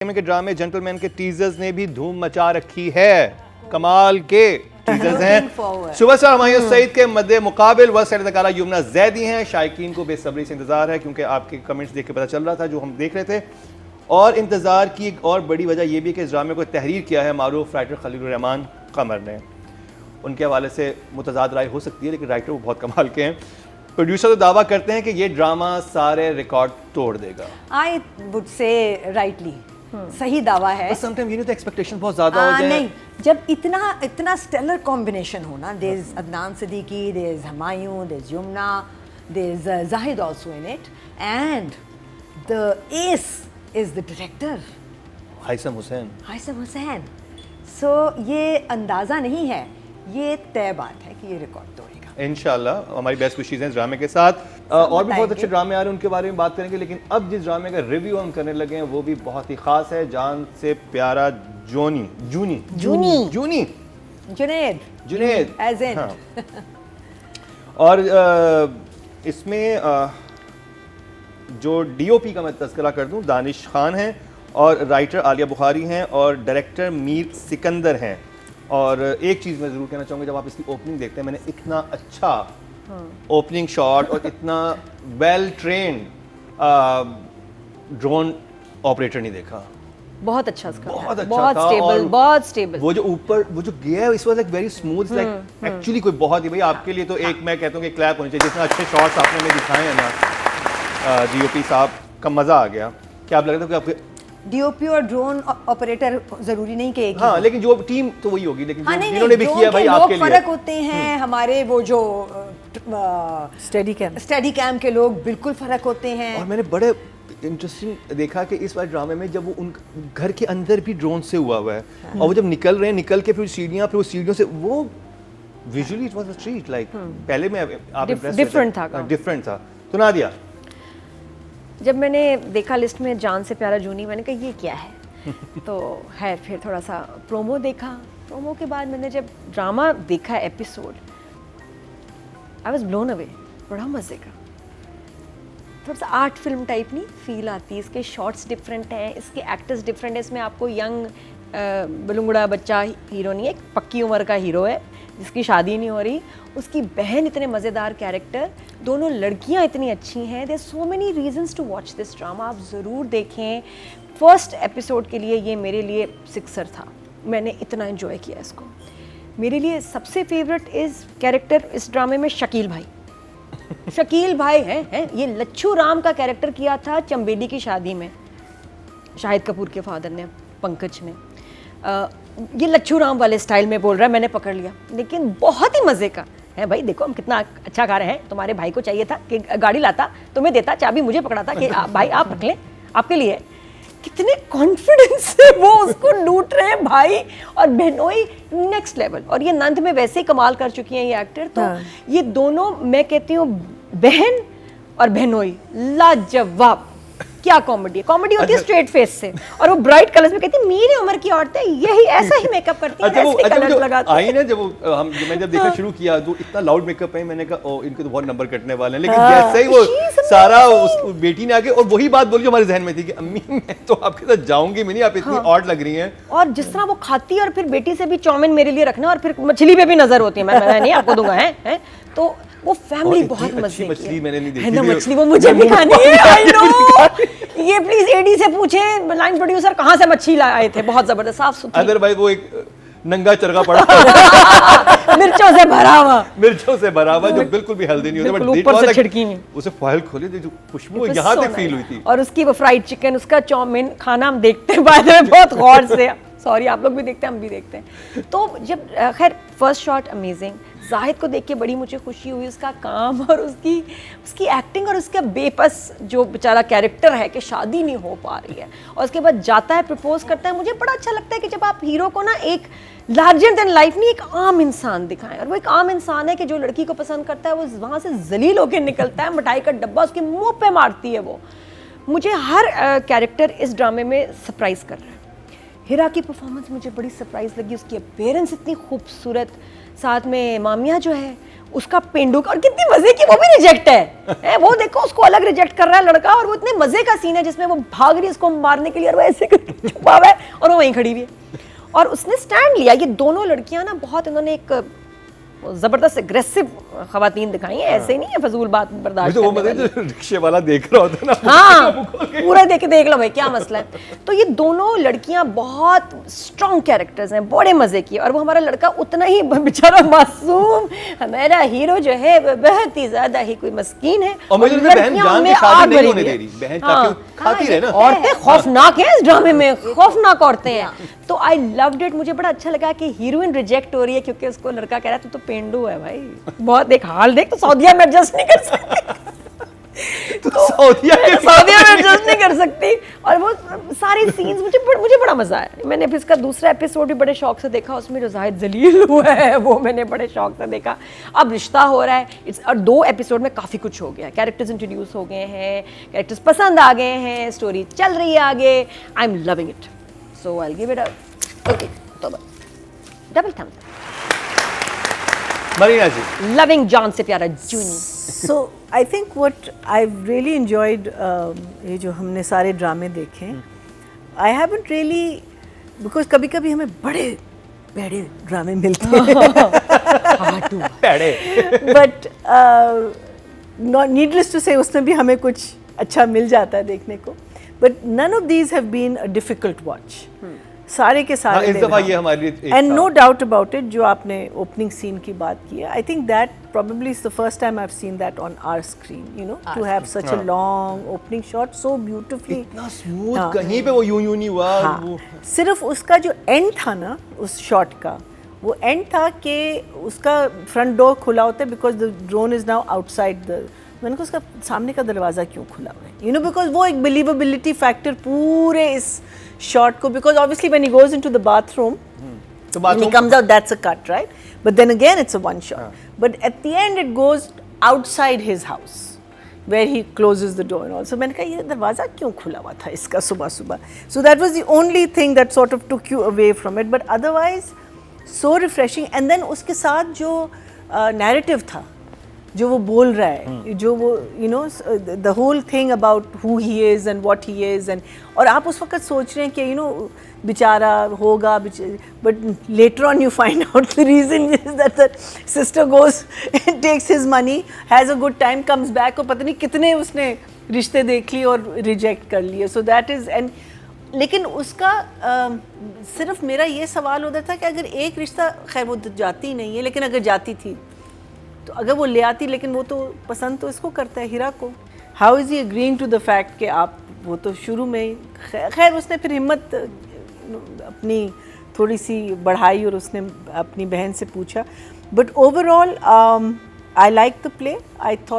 के ड्रामे जेंटलमैन के टीजर्स ने भी धूम मचा रखी है। कमाल के टीजर्स हैं। सुबह से हमारे सईद के मद्दे मुकाबिल वह सैयदा युमना जैदी हैं। शायकीन को बेसब्री से इंतजार है क्योंकि आपके कमेंट्स देख के पता चल रहा था जो हम देख रहे थे। और इंतजार की एक और बड़ी वजह यह भी कि इस ड्रामे को तहरीर किया है मारूफ राइटर खलीलुर रहमान कमर ने। उनके हवाले से मुतजाद राय हो सकती है लेकिन राइटर वो बहुत कमाल के हैं। प्रोड्यूसर तो दावा करते हैं कि ये ड्रामा सारे रिकॉर्ड तोड़ देगा। आई वुड से राइटली सही दावा है। समटाइम तो एक्सपेक्टेशन बहुत ज्यादा हो जाए। नहीं, जब इतना स्टेलर कॉम्बिनेशन हो ना, there is Adnan Siddiqui, there is Humayun, there is Yumna, there is Zahid also in it and the S is the director Haissam Hussain. सो ये अंदाजा नहीं है, ये तय बात है कि ये रिकॉर्ड तोड़ेगा इंशाल्लाह। हमारी बेस्ट विशेज़ हैं इस ड्रामे के साथ। और भी बहुत अच्छे ड्रामे आ रहे हैं, उनके बारे में बात करेंगे। लेकिन अब जिस ड्रामे का रिव्यू हम करने लगे हैं वो भी बहुत ही खास है। जान से प्यारा जुनैद एज इन। और इसमें जो डीओपी का मैं तज़किरा कर दूं, दानिश खान हैं और राइटर आलिया बुखारी हैं और डायरेक्टर मीर सिकंदर हैं। और एक चीज़ मैं ज़रूर कहना चाहूँगा, जब आप इसकी ओपनिंग देखते हैं, मैंने इतना अच्छा ओपनिंग शॉट और इतना वेल ट्रेन्ड ड्रोन ऑपरेटर नहीं देखा। बहुत अच्छा था, बहुत स्टेबल। वो जो ऊपर वो जो गया है, इस was like very smooth, like actually कोई बहुत ही भाई आपके लिए तो एक मैं कहता हूँ कि क्लैप होनी चाहिए। जितना अच्छे शॉट्स आपने हमें दिखाए हैं ना डीओपी साहब का, मज़ा आ गया। क्या आप लग रहा था कि आपके डीओपी और ड्रोन ऑपरेटर जरूरी नहीं कि एक ही। हाँ, लेकिन जो टीम तो वही होगी, लेकिन जिन्होंने भी किया भाई आपके लिए फर्क होते हैं। हमारे वो जो स्टेडी कैम के लोग बिल्कुल फर्क होते हैं। और मैंने बड़े इंटरेस्टिंग देखा कि इस बार ड्रामे में जब वो उन घर के अंदर भी ड्रोन से हुआ है और वो जब निकल रहे हैं, निकल के फिर सीढ़ियों से वो visually it was a treat. Like पहले में आप डिफरेंट था। तो नादिया, जब मैंने देखा लिस्ट में जान से प्यारा जूनी, मैंने कहा ये क्या है। तो है फिर थोड़ा सा प्रोमो देखा। प्रोमो के बाद मैंने जब ड्रामा देखा episode, I was blown away. बड़ा मज़े का, थोड़ा सा आर्ट फिल्म टाइप नहीं फील आती। इसके शॉट्स डिफरेंट हैं, इसके एक्टर्स डिफरेंट है। इसमें आपको यंग बलुंगड़ा बच्चा हीरो नहीं है, एक पक्की उम्र का हीरो है जिसकी शादी नहीं हो रही, उसकी बहन इतने मज़ेदार कैरेक्टर, दोनों लड़कियां इतनी अच्छी हैं। There so many reasons to watch this drama. आप ज़रूर देखें। फर्स्ट एपिसोड के लिए ये मेरे लिए सिक्सर था। मैंने इतना एंजॉय किया इसको। मेरे लिए सबसे फेवरेट इज़ कैरेक्टर इस ड्रामे में शकील भाई। शकील भाई हैं ये लच्छू राम का कैरेक्टर किया था चंबेली की शादी में, शाहिद कपूर के फादर ने, पंकज ने। ये लच्छू राम वाले स्टाइल में बोल रहा है, मैंने पकड़ लिया। लेकिन बहुत ही मज़े का है भाई। देखो हम कितना अच्छा गा रहे हैं। तुम्हारे भाई को चाहिए था कि गाड़ी लाता, तुम्हें देता, चाबी मुझे पकड़ाता कि भाई आप रख लें, आपके लिए। कितने कॉन्फिडेंस से वो उसको लूट रहे हैं भाई। और बहनोई नेक्स्ट लेवल। और ये नंद में वैसे ही कमाल कर चुकी हैं ये एक्टर। तो ये दोनों मैं कहती हूँ बहन और बहनोई लाजवाब। क्या कॉमेडी होती है स्ट्रेट फेस से, और वो ब्राइट कलर्स में कहती है मेरी उम्र की औरतें यही ऐसा ही मेकअप करती हैं, ऐसे कलर्स लगाती हैं। आई ना मैंने जब देखा शुरू किया तो इतना लाउड मेकअप है, मैंने कहा ओ इनके तो बहुत नंबर कटने वाले हैं। लेकिन जैसे ही वो सारा उस बेटी ने आके और वही बात बोली जो हमारे जहन में थी कि अम्मी मैं तो आपके साथ जाऊंगी भी नहीं, आप इतनी ऑड लग रही हैं। और जिस तरह वो खाती है और फिर बेटी से भी चाउमीन मेरे लिए रखना, और फिर मछली पे भी नजर होती है, मैं नहीं आपको दूंगा है। तो वो फैमिली बहुत मजे की मछली मैंने नहीं देखी है ना। मछली वो मुझे भी खानी है। I know. ये प्लीज एडी से पूछे, लाइन प्रोड्यूसर कहाँ से मच्छी लाए थे। बहुत जबरदस्त साफ सुथरी। अदर भाई वो एक नंगा चरगा पड़ा मिर्चों से भरा हुआ जो बिल्कुल भी हेल्दी नहीं होता, बट ऊपर से छिड़की नहीं। उसे फॉइल खोली थी, जो खुशबू यहाँ तक फील हुई थी। और उसकी वो फ्राइड चिकन, उसका चाउमीन खाना हम देखते हैं बाद में बहुत गौर से। सॉरी, आप लोग भी देखते हैं, हम भी देखते हैं। तो जब खैर फर्स्ट शॉट अमेजिंग। जाहिद को देख के बड़ी मुझे खुशी हुई, उसका काम और उसकी एक्टिंग और उसका बेबस जो बेचारा कैरेक्टर है कि शादी नहीं हो पा रही है और उसके बाद जाता है, प्रपोज करता है। मुझे बड़ा अच्छा लगता है कि जब आप हीरो को ना एक लार्जर देन लाइफ नहीं, एक आम इंसान दिखाएं। और वो एक आम इंसान है कि जो लड़की को पसंद करता है वो वहाँ से जलील होकर निकलता है, मिठाई का डब्बा उसके मुँह पे मारती है वो। मुझे हर कैरेक्टर इस ड्रामे में सरप्राइज कर रहा है। हिरा की परफॉर्मेंस मुझे बड़ी सरप्राइज लगी, उसकी अपीयरेंस इतनी खूबसूरत, साथ में मामिया जो है उसका पेंडू का, और कितनी मजे की वो भी रिजेक्ट है वो देखो उसको अलग रिजेक्ट कर रहा है लड़का, और वो इतने मजे का सीन है जिसमें वो भाग रही है उसको मारने के लिए और वो ऐसे करके छुपा हुआ है और वो वहीं खड़ी हुई है और उसने स्टैंड लिया। ये दोनों लड़कियां ना बहुत इन्होंने एक जबरदस्त एग्रेसिव खवातीन दिखाई है, ऐसे नहीं है फजूल बात बर्दाश्त तो वो करने वाली। मतलब रिक्शे वाला देख रहा होता है ना, हाँ पूरा देख लो भाई क्या मसला है। तो ये दोनों लड़कियां बहुत स्ट्रॉन्ग कैरेक्टर्स हैं, बड़े मजे की, और वो हमारा लड़का उतना ही बेचारा मासूम, हमारा हीरो जो है वो बहुत ही ज्यादा ही कोई मस्कीन है। और मुझे लगता है बहन जान की शादी नहीं होने दे रही, बहन खाती रहे ना। औरतें खौफनाक हैं इस ड्रामे में, खौफनाक औरतें हैं। तो आई लव्ड इट, मुझे बड़ा अच्छा लगा कि हीरोइन रिजेक्ट हो रही है क्योंकि उसको लड़का कह रहा है तू तो पेंडू है भाई, बहुत देख हाल देख, तो सऊदिया में एडजस्ट नहीं कर सकती तो सऊदिया में एडजस्ट नहीं कर सकती। और वो सारे सीन्स मुझे बड़ा मजा आया। मैंने फिर इसका दूसरा एपिसोड भी बड़े शौक से देखा, उसमें जो जाहिद जलील हुआ है वो मैंने बड़े शौक से देखा। अब रिश्ता हो रहा है, और 2 एपिसोड में काफ़ी कुछ हो गया, कैरेक्टर्स इंट्रोड्यूस हो गए हैं, कैरेक्टर्स पसंद आ गए हैं, स्टोरी चल रही है आगे। I am loving it, so I give it okay तो डबल थम्स। मरीना जी, लविंग जॉन से प्यारा जूनी। So I think what I've really enjoyed ये जो हमने सारे ड्रामे देखे, I haven't really, because कभी-कभी हमें बड़े बड़े ड्रामे मिलते हैं but not needless to say उसमें भी हमें कुछ अच्छा मिल जाता है देखने को, but none of these have been a difficult watch. सारे के सारे इस दफा ये हमारे लिए and no doubt about it, जो आपने ओपनिंग सीन की बात की है, I think that probably is the first time I've seen that on our screen, you know, to have such a long opening shot so beautifully. इतना smooth, कहीं पे वो यूं नहीं हुआ। हाँ, सिर्फ उसका जो एंड था ना उस शॉट का, वो एंड था कि उसका फ्रंट डोर खुला होता है because the drone is now outside the, मैंने कहा उसका सामने का दरवाज़ा क्यों खुला हुआ है, यू नो, बिकॉज वो एक बिलीवेबिलिटी फैक्टर पूरे इस शॉट को, because obviously when he goes into the bathroom when he comes out, that's a cut, right? But then again, it's a one shot. But at the end, it goes outside his house, where he closes the door and all. So मैंने कहा ये दरवाज़ा क्यों खुला हुआ था इसका सुबह सुबह? So that was the only thing that sort of took you away from it. But otherwise, so refreshing. And then उसके साथ जो narrative था, जो वो बोल रहा है, जो वो you know the whole thing about who he is and what he is, and और आप उस वक्त सोच रहे हैं कि you know बेचारा होगा, but later on you find out the reason is that the sister goes and takes his money, has a good time, comes back, और पता नहीं कितने उसने रिश्ते देख लिए और रिजेक्ट कर लिए. So that is, and लेकिन उसका सिर्फ मेरा ये सवाल होता था कि अगर एक रिश्ता, खैर वो जाती नहीं है, लेकिन अगर जाती थी तो अगर वो ले आती, लेकिन वो तो पसंद तो इसको करता है, हीरा को, how is he agreeing to the fact कि आप, वो तो शुरू में ही, खैर उसने फिर हिम्मत अपनी थोड़ी सी बढ़ाई और उसने अपनी बहन से पूछा. But overall I like the play. I thought